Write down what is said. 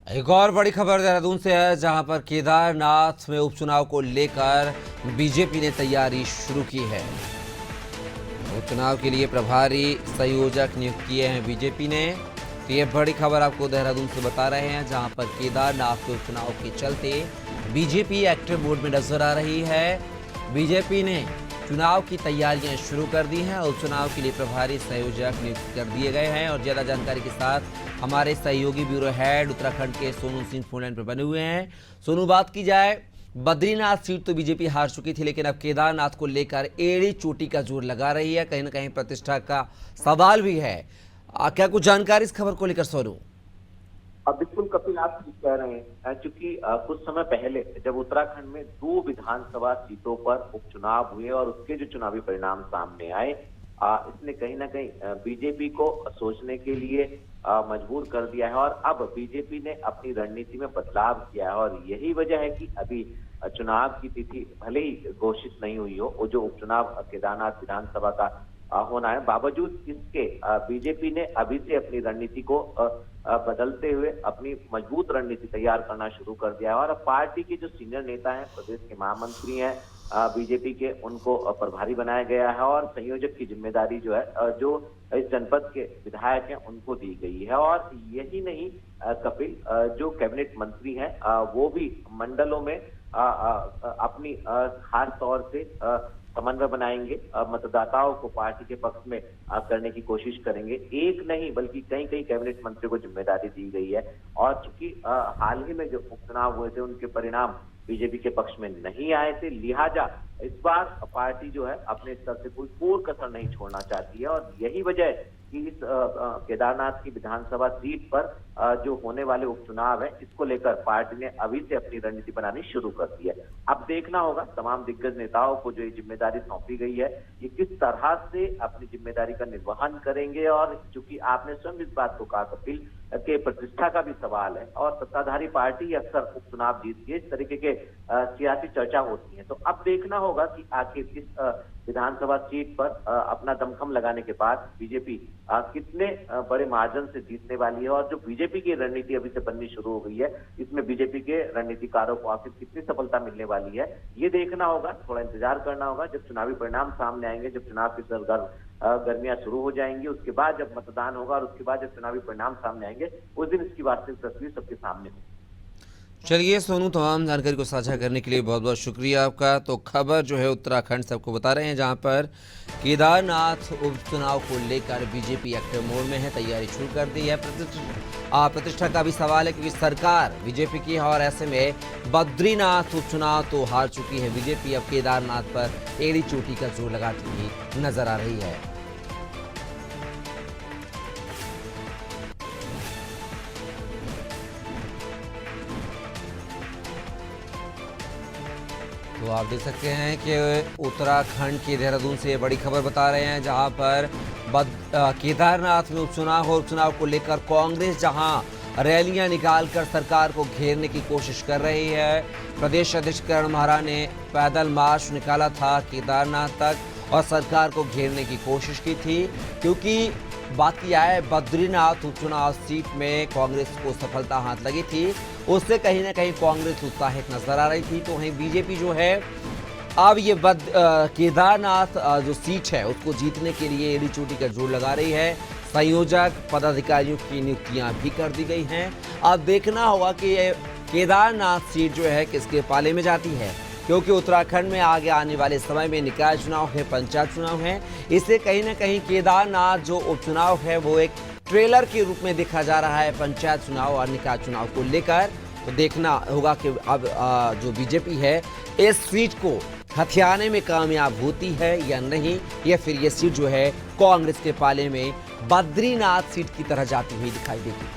एक और बड़ी खबर देहरादून से है, जहां पर केदारनाथ में उपचुनाव को लेकर बीजेपी ने तैयारी शुरू की है। उपचुनाव के लिए प्रभारी संयोजक नियुक्त किए हैं बीजेपी ने। तो ये बड़ी खबर आपको देहरादून से बता रहे हैं, जहां पर केदारनाथ के उपचुनाव के चलते बीजेपी एक्टिव मोड में नजर आ रही है। बीजेपी ने चुनाव की तैयारियां शुरू कर दी हैं। उपचुनाव के लिए प्रभारी संयोजक नियुक्त कर दिए गए हैं। और ज्यादा जानकारी के साथ हमारे सहयोगी ब्यूरो हेड उत्तराखंड के सोनू सिंह फोन लाइन पर बने हुए हैं। सोनू, बात की जाए, बद्रीनाथ सीट तो बीजेपी हार चुकी थी, लेकिन अब केदारनाथ को लेकर एड़ी चोटी का जोर लगा रही है। कहीं ना कहीं प्रतिष्ठा का सवाल भी है। क्या कुछ जानकारी इस खबर को लेकर सोनू? अब बिल्कुल कपिल, आप ठीक कह रहे हैं। चूंकि कुछ समय पहले जब उत्तराखंड में 2 विधानसभा सीटों पर उपचुनाव हुए और उसके जो चुनावी परिणाम सामने आए, इसने कहीं ना कहीं बीजेपी को सोचने के लिए मजबूर कर दिया है। और अब बीजेपी ने अपनी रणनीति में बदलाव किया है और यही वजह है कि अभी चुनाव की तिथि भले ही घोषित नहीं हुई हो, वो जो उपचुनाव केदारनाथ विधानसभा का होना है, बावजूद इसके बीजेपी ने अभी से अपनी रणनीति को बदलते हुए अपनी मजबूत रणनीति तैयार करना शुरू कर दिया है। और अब पार्टी के जो सीनियर नेता हैं, प्रदेश के महामंत्री हैं बीजेपी के, उनको प्रभारी बनाया गया है और संयोजक की जिम्मेदारी जो है जो इस जनपद के विधायक हैं उनको दी गई है। और यही नहीं कपिल, जो कैबिनेट मंत्री हैं वो भी मंडलों में अपनी खास तौर से समन्वय बनाएंगे, मतदाताओं को पार्टी के पक्ष में करने की कोशिश करेंगे। एक नहीं बल्कि कई कई कैबिनेट मंत्रियों को जिम्मेदारी दी गई है। और चूंकि हाल ही में जो उपचुनाव हुए थे उनके परिणाम बीजेपी के पक्ष में नहीं आए थे, लिहाजा इस बार पार्टी जो है अपने स्तर से कोई कसर नहीं छोड़ना चाहती है। और यही वजह है कि इस केदारनाथ की विधानसभा सीट पर जो होने वाले उपचुनाव है, इसको लेकर पार्टी ने अभी से अपनी रणनीति बनानी शुरू कर दी है। अब देखना होगा तमाम दिग्गज नेताओं को जो ये जिम्मेदारी सौंपी गई है, ये किस तरह से अपनी जिम्मेदारी का निर्वहन करेंगे। और चूंकि आपने स्वयं इस बात को कहा कपिल, के प्रतिष्ठा का भी सवाल है और सत्ताधारी पार्टी अक्सर उपचुनाव जीतती है, इस तरीके के सियासी चर्चा होती है। तो अब देखना होगा कि आखिर इस विधानसभा सीट पर अपना दमखम लगाने के बाद बीजेपी कितने बड़े मार्जिन से जीतने वाली है। और जो बीजेपी की रणनीति अभी से बननी शुरू हो गई है, इसमें बीजेपी के रणनीतिकारों को आखिर कितनी सफलता मिलने वाली है, ये देखना होगा, थोड़ा इंतजार करना होगा। जब चुनावी परिणाम सामने आएंगे, जब चुनाव की गर्मियां शुरू हो जाएंगी, उसके बाद जब मतदान होगा और उसके बाद जब चुनावी परिणाम सामने आएंगे, उस दिन इसकी वास्तविक तस्वीर सबके सामने होगी। चलिए सोनू, तमाम जानकारी को साझा करने के लिए बहुत बहुत शुक्रिया आपका। तो खबर जो है उत्तराखंड से आपको बता रहे हैं, जहां पर केदारनाथ उपचुनाव को लेकर बीजेपी एक्टिव मोड में है, तैयारी शुरू कर दी है। प्रतिष्ठा का भी सवाल है, क्योंकि सरकार बीजेपी की है और ऐसे में बद्रीनाथ उपचुनाव तो हार चुकी है बीजेपी। अब केदारनाथ पर एड़ी चोटी का जोर लगाती हुई नजर आ रही है। तो आप देख सकते हैं कि उत्तराखंड के देहरादून से बड़ी खबर बता रहे हैं, जहां पर केदारनाथ में उपचुनाव और उपचुनाव को लेकर कांग्रेस जहां रैलियां निकालकर सरकार को घेरने की कोशिश कर रही है। प्रदेश अध्यक्ष करण महारा ने पैदल मार्च निकाला था केदारनाथ तक और सरकार को घेरने की कोशिश की थी, क्योंकि बात किया है बद्रीनाथ उपचुनाव सीट में कांग्रेस को सफलता हाथ लगी थी, उससे कहीं ना कहीं कांग्रेस उत्साहित नजर आ रही थी। तो वहीं बीजेपी जो है अब ये केदारनाथ जो सीट है उसको जीतने के लिए एड़ी चोटी का जोर लगा रही है। संयोजक पदाधिकारियों की नियुक्तियां भी कर दी गई हैं। अब देखना होगा कि ये केदारनाथ सीट जो है किसके पाले में जाती है, क्योंकि उत्तराखंड में आगे आने वाले समय में निकाय चुनाव है, पंचायत चुनाव है। इससे कहीं ना कहीं केदारनाथ जो उपचुनाव है वो एक ट्रेलर के रूप में देखा जा रहा है पंचायत चुनाव और निकाय चुनाव को लेकर। तो देखना होगा कि अब जो बीजेपी है इस सीट को हथियाने में कामयाब होती है या नहीं, या फिर ये सीट जो है कांग्रेस के पाले में बद्रीनाथ सीट की तरह जाती हुई दिखाई देगी।